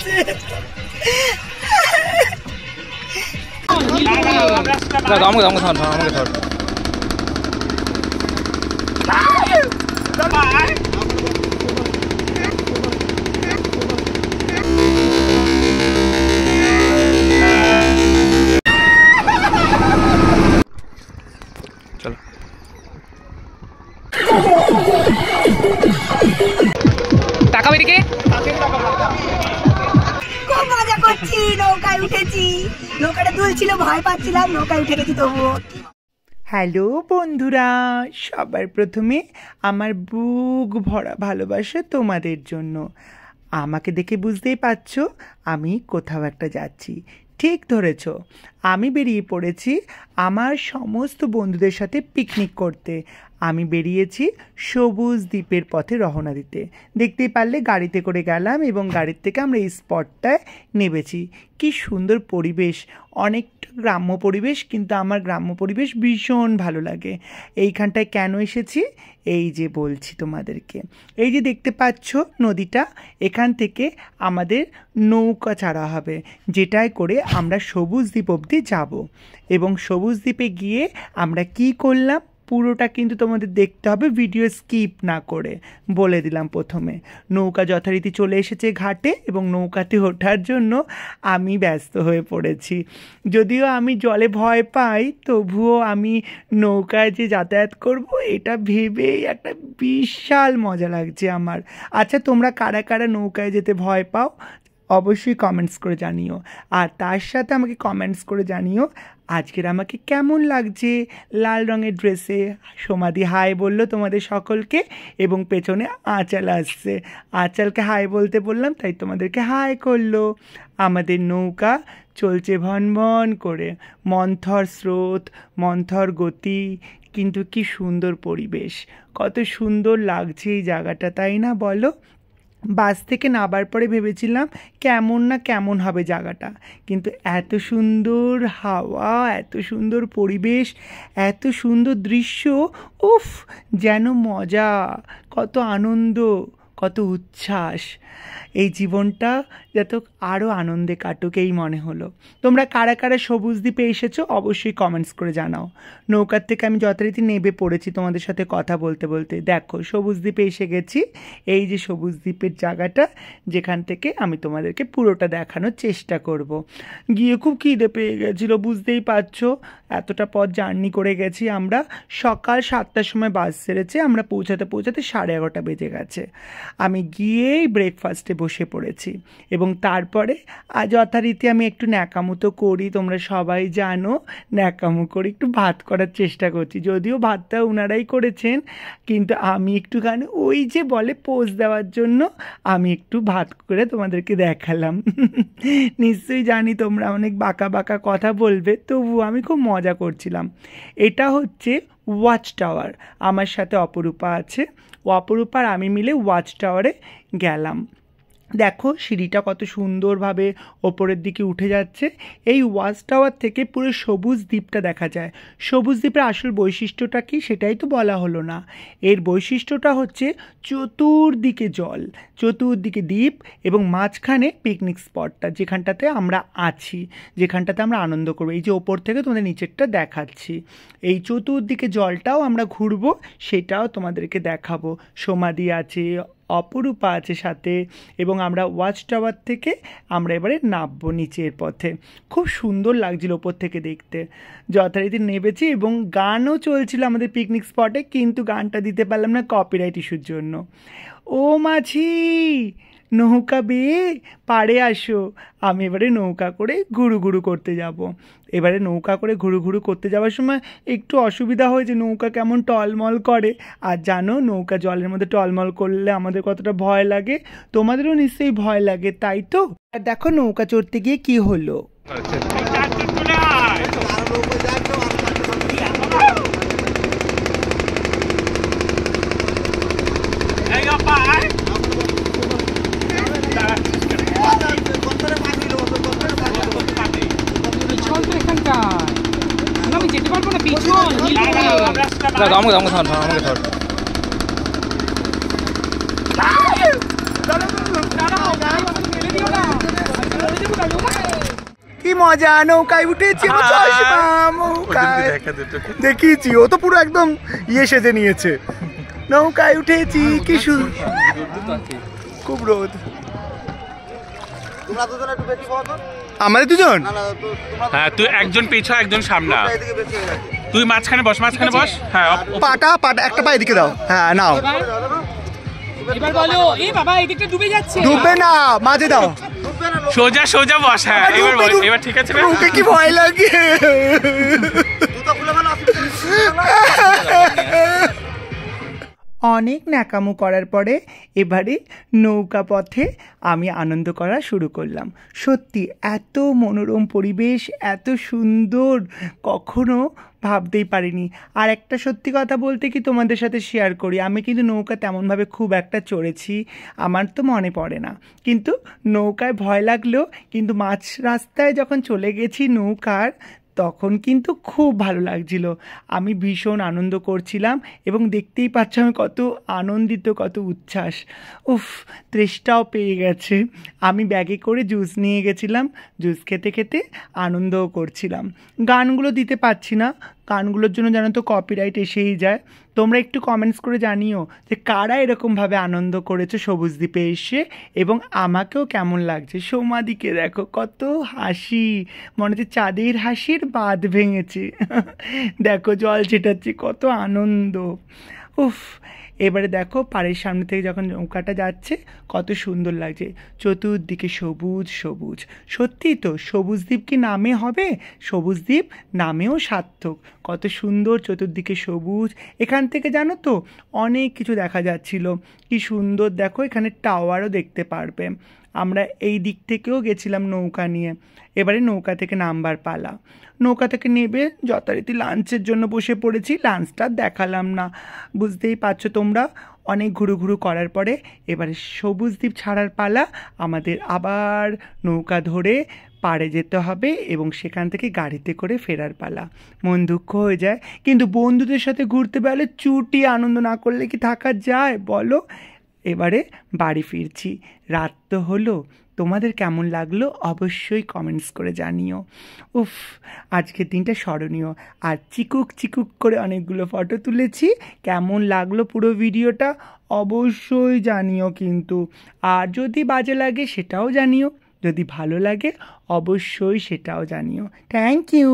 লাগছে। আমাকে ধর। চলো টাকা বেরিয়ে খুব মজা করছি, নৌকায় উঠেছি, নৌকাটা দুলছিল, ভয় পাচ্ছিলাম, নৌকায় উঠে গেছি তবুও। হ্যালো বন্ধুরা, সবার প্রথমে আমার বুক ভরা ভালোবাসা তোমাদের জন্য। আমাকে দেখে বুঝতেই পারছো আমি কোথাও একটা যাচ্ছি। ঠিক ধরেছ, আমি বেরিয়ে পড়েছি আমার সমস্ত বন্ধুদের সাথে পিকনিক করতে। আমি বেরিয়েছি সবুজ দ্বীপের পথে রওনা দিতে। দেখতেই পারলে গাড়িতে করে গেলাম এবং গাড়ির থেকে আমরা এই স্পটটায় নেমেছি। কি সুন্দর পরিবেশ, অনেকটা গ্রাম্য পরিবেশ, কিন্তু আমার গ্রাম্য পরিবেশ ভীষণ ভালো লাগে। এইখানটায় কেন এসেছি এই যে বলছি তোমাদেরকে। এই যে দেখতে পাচ্ছ নদীটা, এখান থেকে আমাদের নৌকা ছাড়া হবে, যেটায় করে আমরা সবুজ দ্বীপ অবধি যাব। এবং সবুজ দ্বীপে গিয়ে আমরা কি করলাম পুরোটা কিন্তু তোমাদের দেখতে হবে, ভিডিও স্কিপ না করে। বলে দিলাম প্রথমে, নৌকা যথারীতি চলে এসেছে ঘাটে এবং নৌকাতে ওঠার জন্য আমি ব্যস্ত হয়ে পড়েছি। যদিও আমি জলে ভয় পাই, তবুও আমি নৌকায় যে যাতায়াত করব এটা ভেবেই একটা বিশাল মজা লাগছে আমার। আচ্ছা, তোমরা কারা কারা নৌকায় যেতে ভয় পাও অবশ্যই কমেন্টস করে জানিও। আর তার সাথে আমাকে কমেন্টস করে জানিও আজকের আমাকে কেমন লাগছে লাল রঙের ড্রেসে। সমাধি হাই বললো তোমাদের সকলকে এবং পেছনে আঁচাল আসছে, আঁচালকে হাই বলতে বললাম তাই তোমাদেরকে হাই করলো। আমাদের নৌকা চলছে ভনভন করে, মন্থর স্রোত, মন্থর গতি, কিন্তু কি সুন্দর পরিবেশ, কত সুন্দর লাগছে এই জায়গাটা, তাই না বলো? বাস থেকে নামার পরে ভেবেছিলাম কেমন না কেমন হবে জায়গাটা, কিন্তু এত সুন্দর হাওয়া, এত সুন্দর পরিবেশ, এত সুন্দর দৃশ্য, উফ যেন মজা, কত আনন্দ, কত উচ্ছ্বাস। এই জীবনটা যত আরও আনন্দে কাটুক এই মনে হলো। তোমরা কারা কারা সবুজ দ্বীপে এসেছো অবশ্যই কমেন্টস করে জানাও। নৌকার থেকে আমি যথারীতি নেমে পড়েছি তোমাদের সাথে কথা বলতে বলতে। দেখো সবুজ দ্বীপে এসে গেছি, এই যে সবুজ দ্বীপের জায়গাটা, যেখান থেকে আমি তোমাদেরকে পুরোটা দেখানোর চেষ্টা করব। গিয়ে খুব খিদে পেয়ে গেছিলো, বুঝতেই পারছো, এতটা পথ জার্নি করে গেছি আমরা। সকাল 7টার সময় বাস ছেড়েছে, আমরা পৌঁছাতে পৌঁছাতে 11:30 বেজে গেছে। আমি গিয়েই ব্রেকফাস্টে বসে পড়েছি এবং তারপরে যথারীতি আমি একটু ন্যাকামো তো করি, তোমরা সবাই জানো ন্যাকামো করে একটু ভাত করার চেষ্টা করছি। যদিও ভাতটা ওনারাই করেছেন, কিন্তু আমি একটুখানি ওই যে বলে পোজ দেওয়ার জন্য আমি একটু ভাত করে তোমাদেরকে দেখালাম। নিশ্চয়ই জানি তোমরা অনেক বাঁকা বাঁকা কথা বলবে, তবু আমি খুব মজা করছিলাম। এটা হচ্ছে ওয়াচ টাওয়ার, আমার সাথে অপরূপা আছে, অপরূপার আমি মিলে ওয়াচ টাওয়ারে গেলাম। দেখো সিঁড়িটা কত সুন্দরভাবে ওপরের দিকে উঠে যাচ্ছে। এই ওয়াচ টাওয়ার থেকে পুরো সবুজ দ্বীপটা দেখা যায়। সবুজ দ্বীপের আসল বৈশিষ্ট্যটা কি সেটাই তো বলা হলো না। এর বৈশিষ্ট্যটা হচ্ছে চতুর্দিকে জল, চতুর্দিকে দ্বীপ এবং মাঝখানে পিকনিক স্পটটা, যেখানটাতে আমরা আছি, যেখানটাতে আমরা আনন্দ করবো। এই যে ওপর থেকে তোমাদের নিচেরটা দেখাচ্ছি, এই চতুর্দিকে জলটাও আমরা ঘুরবো, সেটাও তোমাদেরকে দেখাবো। সমাধি আছে, অপরূপা আছে সাথে, এবং আমরা ওয়াচ টাওয়ার থেকে আমরা এবারে নামবো নিচের পথে। খুব সুন্দর লাগছিল ওপর থেকে দেখতে। যথারীতি নেমেছি এবং গানও চলছিল আমাদের পিকনিক স্পটে, কিন্তু গানটা দিতে পারলাম না কপিরাইট ইস্যুর জন্য। ও মাঝি নৌকা বেয়ে পাড়ে আসো, আমি এবারে নৌকা করে ঘুরু ঘুরু করতে যাব। এবারে নৌকা করে ঘুরু ঘুরু করতে যাওয়ার সময় একটু অসুবিধা হয়েছে, নৌকা কেমন টলমল করে। আর জানো নৌকা জলের মধ্যে টলমল করলে আমাদের কতটা ভয় লাগে, তোমাদেরও নিশ্চয়ই ভয় লাগে, তাই তো? আর দেখো নৌকা চড়তে গিয়ে কি হলো। আমি যেতে পারবো না, পিছন আমাকে ধর। মেলে দিও না। মজা, নৌকায় উঠেছি, দেখিয়েছি, ও তো পুরো একদম ইয়ে সেজে নিয়েছে। নৌকায় উঠেছি, কি খুব রোদ। আমাদের দুজন, হ্যাঁ তুই একজন পিছু একজন সামনে, তুই মাঝখানে বস, মাঝখানে বস। হ্যাঁ পাটা একটা পা এদিকে দাও। হ্যাঁ নাও, এবার বলো। এই বাবা এদিকটা ডুবে যাচ্ছে। ডুববে না, মাঝে দাও। সোজা সোজা বস। হ্যাঁ এবার বল, এবার ঠিক আছে। ওকে কি ভয় লাগে। অনেক ন্যাকামো করার পরে এবারে নৌকা পথে আমি আনন্দ করা শুরু করলাম। সত্যি এত মনোরম পরিবেশ, এত সুন্দর, কখনো ভাবতেই পারিনি। আর একটা সত্যি কথা বলতে কি তোমাদের সাথে শেয়ার করি, আমি কিন্তু নৌকা তেমনভাবে খুব একটা চড়েছি, আমার তো মনে পড়ে না। কিন্তু নৌকায় ভয় লাগলেও কিন্তু মাঝ রাস্তায় যখন চলে গেছি নৌকার, তখন কিন্তু খুব ভালো লাগছিল। আমি ভীষণ আনন্দ করছিলাম এবং দেখতেই পাচ্ছ আমি কত আনন্দিত, কত উচ্ছ্বাস। উফ, তৃষ্ণাও পেয়ে গেছে। আমি ব্যাগে করে জুস নিয়ে গেছিলাম, জুস খেতে খেতে আনন্দও করছিলাম। গানগুলো দিতে পারছি না, গানগুলোর জন্য জানো তো কপিরাইট এসেই যায়। তোমরা একটু কমেন্টস করে জানিও যে কারা এরকমভাবে আনন্দ করেছে সবুজ দ্বীপে এসে, এবং আমাকেও কেমন লাগছে। সোমাদিকে দেখো কত হাসি, মনে হচ্ছে চাঁদের হাসির বাঁধ ভেঙেছে। দেখো জল ছেটাচ্ছে, কত আনন্দ। উফ, এবারে দেখো পাড়ের সামনে থেকে যখন নৌকাটা যাচ্ছে কত সুন্দর লাগছে, চতুর্দিকে সবুজ সবুজ। সত্যি তো, সবুজ দ্বীপ কি নামে হবে? সবুজ দ্বীপ নামেও সার্থক। কত সুন্দর চতুর্দিকে সবুজ। এখান থেকে জানো তো অনেক কিছু দেখা যাচ্ছিল, কি সুন্দর। দেখো এখানে টাওয়ারও দেখতে পারবে। আমরা এই দিক থেকেও গেছিলাম নৌকা নিয়ে। এবারে নৌকা থেকে নামবার পালা। নৌকা থেকে নেবে যথারীতি লাঞ্চের জন্য বসে পড়েছি। লাঞ্চটা দেখালাম না, বুঝতেই পারছো তোমরা। অনেক ঘুরু করার পরে এবারে সবুজ দ্বীপ ছাড়ার পালা। আমাদের আবার নৌকা ধরে পাড়ে যেতে হবে এবং সেখান থেকে গাড়িতে করে ফেরার পালা। মন দুঃখ হয়ে যায়, কিন্তু বন্ধুদের সাথে ঘুরতে বেরোলে চুটি আনন্দ না করলে কি থাকা যায় বলো। এবারে বাড়ি ফিরছি, রাত তো হলো। তোমাদের কেমন লাগলো অবশ্যই কমেন্টস করে জানিও। উফ, আজকের দিনটা স্মরণীয়। আর চিকুক করে অনেকগুলো ফটো তুলেছি। কেমন লাগলো পুরো ভিডিওটা অবশ্যই জানিও কিন্তু। আর যদি বাজে লাগে সেটাও জানিও, যদি ভালো লাগে অবশ্যই সেটাও জানিও। Thank you.